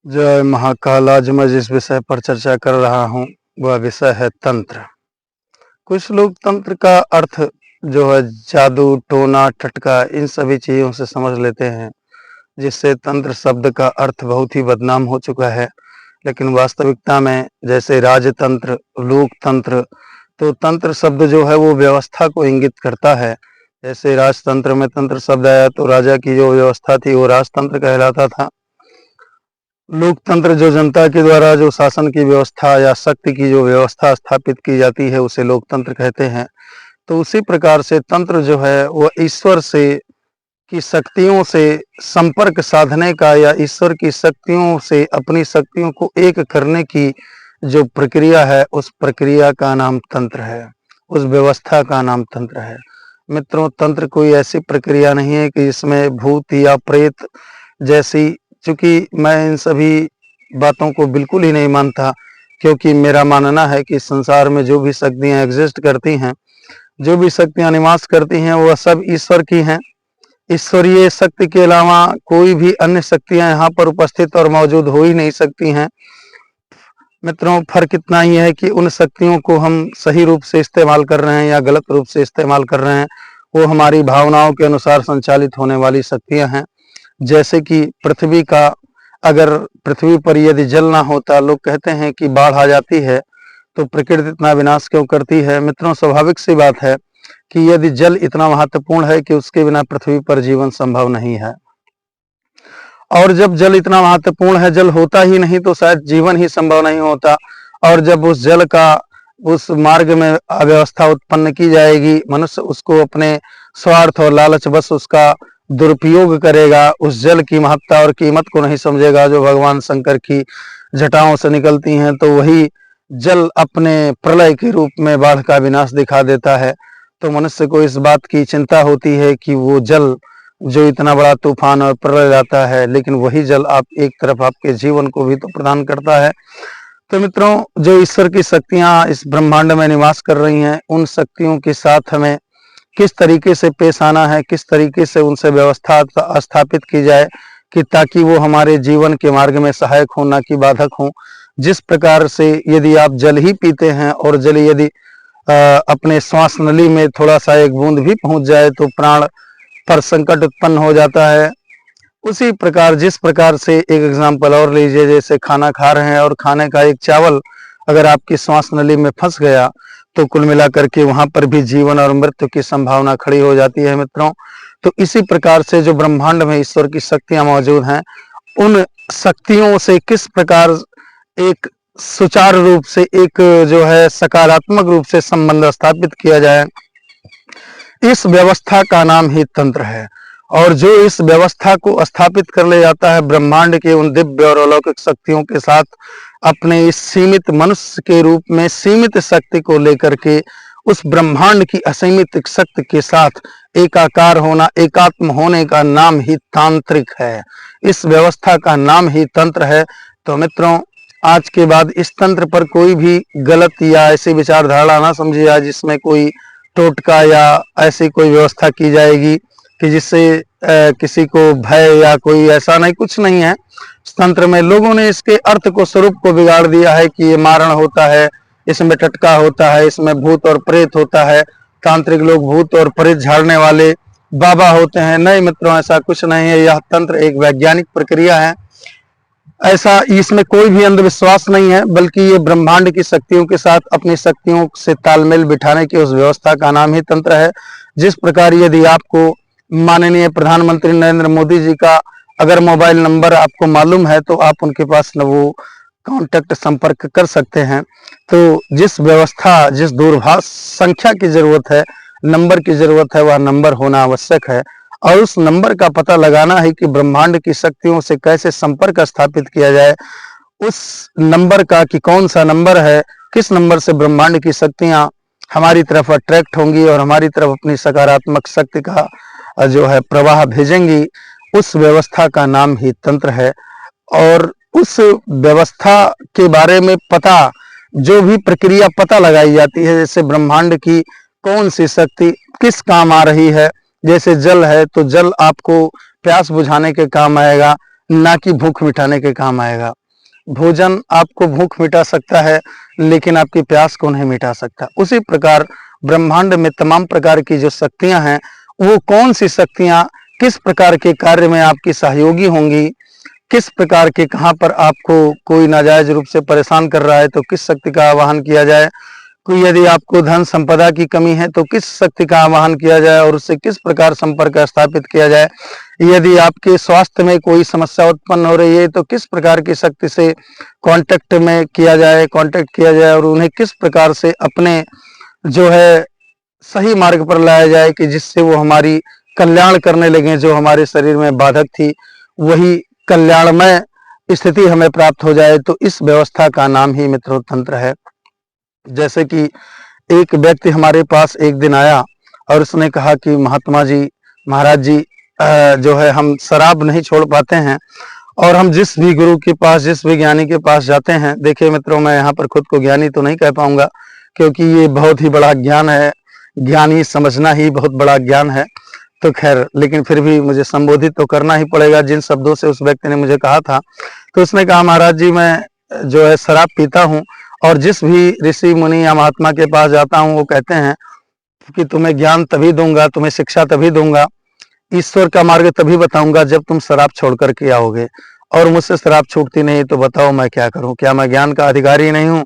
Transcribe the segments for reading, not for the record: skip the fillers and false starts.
जय महाकाल। आज मैं जिस विषय पर चर्चा कर रहा हूँ वह विषय है तंत्र। कुछ लोग तंत्र का अर्थ जो है जादू, टोना, टटका इन सभी चीज़ों से समझ लेते हैं, जिससे तंत्र शब्द का अर्थ बहुत ही बदनाम हो चुका है। लेकिन वास्तविकता में जैसे राजतंत्र, लोकतंत्र, तो तंत्र शब्द जो है वो व्यवस्था को इंगित करता है। जैसे राजतंत्र में तंत्र शब्द आया तो राजा की जो व्यवस्था थी वो राजतंत्र कहलाता था। लोकतंत्र जो जनता के द्वारा जो शासन की व्यवस्था या शक्ति की जो व्यवस्था स्थापित की जाती है उसे लोकतंत्र कहते हैं। तो उसी प्रकार से तंत्र जो है वह ईश्वर से की शक्तियों से संपर्क साधने का या ईश्वर की शक्तियों से अपनी शक्तियों को एक करने की जो प्रक्रिया है उस प्रक्रिया का नाम तंत्र है, उस व्यवस्था का नाम तंत्र है। मित्रों, तंत्र कोई ऐसी प्रक्रिया नहीं है कि इसमें भूत या प्रेत जैसी, चूँकि मैं इन सभी बातों को बिल्कुल ही नहीं मानता, क्योंकि मेरा मानना है कि संसार में जो भी शक्तियाँ एग्जिस्ट करती हैं, जो भी शक्तियाँ निवास करती हैं वह सब ईश्वर की हैं। ईश्वरीय शक्ति के अलावा कोई भी अन्य शक्तियाँ यहाँ पर उपस्थित और मौजूद हो ही नहीं सकती हैं। मित्रों, फ़र्क इतना ही है कि उन शक्तियों को हम सही रूप से इस्तेमाल कर रहे हैं या गलत रूप से इस्तेमाल कर रहे हैं, वो हमारी भावनाओं के अनुसार संचालित होने वाली शक्तियाँ हैं। जैसे कि पृथ्वी का, अगर पृथ्वी पर यदि जल ना होता, लोग कहते हैं कि बाढ़ आ जाती है, तो प्रकृति इतना विनाश क्यों करती है। मित्रों, स्वाभाविक सी बात है कि यदि जल इतना महत्वपूर्ण है कि उसके बिना पृथ्वी पर जीवन संभव नहीं है, और जब जल इतना महत्वपूर्ण है, जल होता ही नहीं तो शायद जीवन ही संभव नहीं होता। और जब उस जल का उस मार्ग में अव्यवस्था उत्पन्न की जाएगी, मनुष्य उसको अपने स्वार्थ और लालच बस उसका दुरुपयोग करेगा, उस जल की महत्ता और कीमत को नहीं समझेगा जो भगवान शंकर की जटाओं से निकलती हैं, तो वही जल अपने प्रलय के रूप में बाढ़ का विनाश दिखा देता है। तो मनुष्य को इस बात की चिंता होती है कि वो जल जो इतना बड़ा तूफान और प्रलय लाता है, लेकिन वही जल आप एक तरफ आपके जीवन को भी तो प्रदान करता है। तो मित्रों, जो ईश्वर की शक्तियाँ इस ब्रह्मांड में निवास कर रही हैं, उन शक्तियों के साथ हमें किस तरीके से पेश आना है, किस तरीके से उनसे व्यवस्था स्थापित की जाए कि ताकि वो हमारे जीवन के मार्ग में सहायक हो, ना कि बाधक हो। जिस प्रकार से यदि आप जल ही पीते हैं और जल यदि अपने श्वास नली में थोड़ा सा एक बूंद भी पहुंच जाए तो प्राण पर संकट उत्पन्न हो जाता है। उसी प्रकार जिस प्रकार से एक एग्जाम्पल और लीजिए, जैसे खाना खा रहे हैं और खाने का एक चावल अगर आपकी श्वास नली में फंस गया तो कुल मिलाकर के वहां पर भी जीवन और मृत्यु की संभावना खड़ी हो जाती है। मित्रों, तो इसी प्रकार से जो ब्रह्मांड में ईश्वर की शक्तियां मौजूद हैं, उन शक्तियों से किस प्रकार एक सुचारू रूप से, एक जो है सकारात्मक रूप से संबंध स्थापित किया जाए, इस व्यवस्था का नाम ही तंत्र है। और जो इस व्यवस्था को स्थापित कर ले जाता है ब्रह्मांड के उन दिव्य और अलौकिक शक्तियों के साथ, अपने इस सीमित मनुष्य के रूप में सीमित शक्ति को लेकर के उस ब्रह्मांड की असीमित शक्ति के साथ एकाकार होना, एकात्म होने का नाम ही तांत्रिक है। इस व्यवस्था का नाम ही तंत्र है। तो मित्रों, आज के बाद इस तंत्र पर कोई भी गलत या ऐसी विचारधारा ना समझी जाए जिसमें कोई टोटका या ऐसी कोई व्यवस्था की जाएगी कि जिससे किसी को भय या कोई ऐसा नहीं, कुछ नहीं है। तंत्र में लोगों ने इसके अर्थ को, स्वरूप को बिगाड़ दिया है कि ये मारण होता है, इसमें टटका होता है, इसमें भूत और प्रेत होता है, तांत्रिक लोग भूत और प्रेत झाड़ने वाले बाबा होते हैं। नहीं मित्रों, ऐसा कुछ नहीं है। यह तंत्र एक वैज्ञानिक प्रक्रिया है। ऐसा इसमें कोई भी अंधविश्वास नहीं है, बल्कि ये ब्रह्मांड की शक्तियों के साथ अपनी शक्तियों से तालमेल बिठाने की उस व्यवस्था का नाम ही तंत्र है। जिस प्रकार यदि आपको माननीय प्रधानमंत्री नरेंद्र मोदी जी का अगर मोबाइल नंबर आपको मालूम है तो आप उनके पास न वो कांटेक्ट संपर्क कर सकते हैं। तो जिस व्यवस्था, जिस दूरभाष संख्या की जरूरत है, नंबर की जरूरत है, वह नंबर होना आवश्यक है। और उस नंबर का पता लगाना है कि ब्रह्मांड की शक्तियों से कैसे संपर्क स्थापित किया जाए। उस नंबर का कि कौन सा नंबर है, किस नंबर से ब्रह्मांड की शक्तियां हमारी तरफ अट्रैक्ट होंगी और हमारी तरफ अपनी सकारात्मक शक्ति का जो है प्रवाह भेजेंगी, उस व्यवस्था का नाम ही तंत्र है। और उस व्यवस्था के बारे में पता, जो भी प्रक्रिया पता लगाई जाती है, जैसे ब्रह्मांड की कौन सी शक्ति किस काम आ रही है। जैसे जल है तो जल आपको प्यास बुझाने के काम आएगा, ना कि भूख मिटाने के काम आएगा। भोजन आपको भूख मिटा सकता है, लेकिन आपकी प्यास को नहीं मिटा सकता। उसी प्रकार ब्रह्मांड में तमाम प्रकार की जो शक्तियां हैं, वो कौन सी शक्तियां किस प्रकार के कार्य में आपकी सहयोगी होंगी, किस प्रकार के कहां पर आपको कोई नाजायज रूप से परेशान कर रहा है तो किस शक्ति का आवाहन किया जाए, कोई यदि आपको धन संपदा की कमी है तो किस शक्ति का आवाहन किया जाए और उससे किस प्रकार संपर्क स्थापित किया जाए, यदि आपके स्वास्थ्य में कोई समस्या उत्पन्न हो रही है तो किस प्रकार की शक्ति से कांटेक्ट किया जाए और उन्हें किस प्रकार से अपने जो है सही मार्ग पर लाया जाए कि जिससे वो हमारी कल्याण करने लगे। जो हमारे शरीर में बाधक थी वही कल्याणमय स्थिति हमें प्राप्त हो जाए। तो इस व्यवस्था का नाम ही मित्रों तंत्र है। जैसे कि एक व्यक्ति हमारे पास एक दिन आया और उसने कहा कि महात्मा जी, महाराज जी, जो है हम शराब नहीं छोड़ पाते हैं और हम जिस भी गुरु के पास, जिस भी ज्ञानी के पास जाते हैं, देखिए मित्रों, मैं यहाँ पर खुद को ज्ञानी तो नहीं कह पाऊंगा क्योंकि ये बहुत ही बड़ा ज्ञान है, ज्ञानी समझना ही बहुत बड़ा ज्ञान है। तो खैर, लेकिन फिर भी मुझे संबोधित तो करना ही पड़ेगा जिन शब्दों से उस व्यक्ति ने मुझे कहा था। तो उसने कहा, महाराज जी, मैं जो है शराब पीता हूँ और जिस भी ऋषि मुनि या महात्मा के पास जाता हूँ वो कहते हैं कि तुम्हें ज्ञान तभी दूंगा, तुम्हें शिक्षा तभी दूंगा, ईश्वर का मार्ग तभी बताऊंगा जब तुम शराब छोड़ करके आओगे, और मुझसे शराब छूटती नहीं। तो बताओ मैं क्या करूं, क्या मैं ज्ञान का अधिकारी नहीं हूं?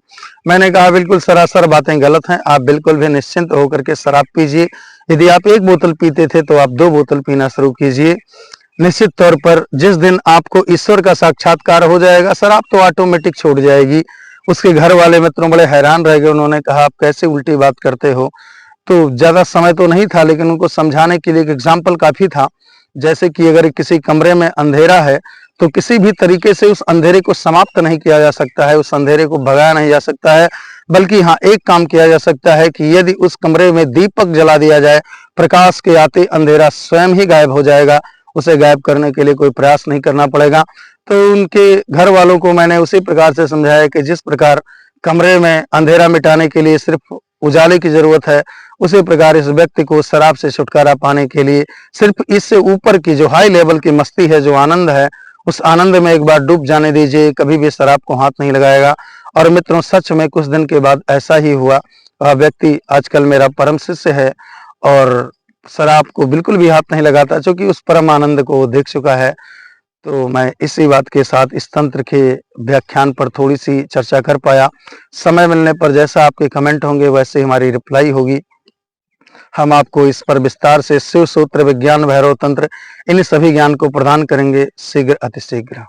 मैंने कहा, बिल्कुल सरासर बातें गलत हैं। आप बिल्कुल भी निश्चिंत होकर के शराब पीजिए। यदि आप 1 बोतल पीते थे तो आप 2 बोतल पीना शुरू कीजिए। निश्चित तौर पर जिस दिन आपको ईश्वर का साक्षात्कार हो जाएगा, शराब तो ऑटोमेटिक छूट जाएगी। उसके घर वाले मित्रों बड़े हैरान रह गए। उन्होंने कहा, आप कैसे उल्टी बात करते हो? तो ज्यादा समय तो नहीं था, लेकिन उनको समझाने के लिए एक एग्जाम्पल काफी था। जैसे कि अगर किसी कमरे में अंधेरा है तो किसी भी तरीके से उस अंधेरे को समाप्त नहीं किया जा सकता है, उस अंधेरे को भगाया नहीं जा सकता है, बल्कि हाँ, एक काम किया जा सकता है कि यदि उस कमरे में दीपक जला दिया जाए, प्रकाश के आते अंधेरा स्वयं ही गायब हो जाएगा। उसे गायब करने के लिए कोई प्रयास नहीं करना पड़ेगा। तो उनके घर वालों को मैंने उसी प्रकार से समझाया कि जिस प्रकार कमरे में अंधेरा मिटाने के लिए सिर्फ उजाले की जरूरत है, उसी प्रकार इस व्यक्ति को शराब से छुटकारा पाने के लिए सिर्फ इससे ऊपर की जो हाई लेवल की मस्ती है, जो आनंद है, उस आनंद में एक बार डूब जाने दीजिए। कभी भी शराब को हाथ नहीं लगाएगा। और मित्रों, सच में कुछ दिन के बाद ऐसा ही हुआ। वह व्यक्ति आजकल मेरा परम शिष्य है और शराब को बिल्कुल भी हाथ नहीं लगाता, क्योंकि उस परम आनंद को वो देख चुका है। तो मैं इसी बात के साथ इस तंत्र के व्याख्यान पर थोड़ी सी चर्चा कर पाया। समय मिलने पर जैसा आपके कमेंट होंगे वैसे हमारी रिप्लाई होगी। हम आपको इस पर विस्तार से शिव सूत्र, विज्ञान, भैरव तंत्र, इन सभी ज्ञान को प्रदान करेंगे शीघ्र अतिशीघ्र।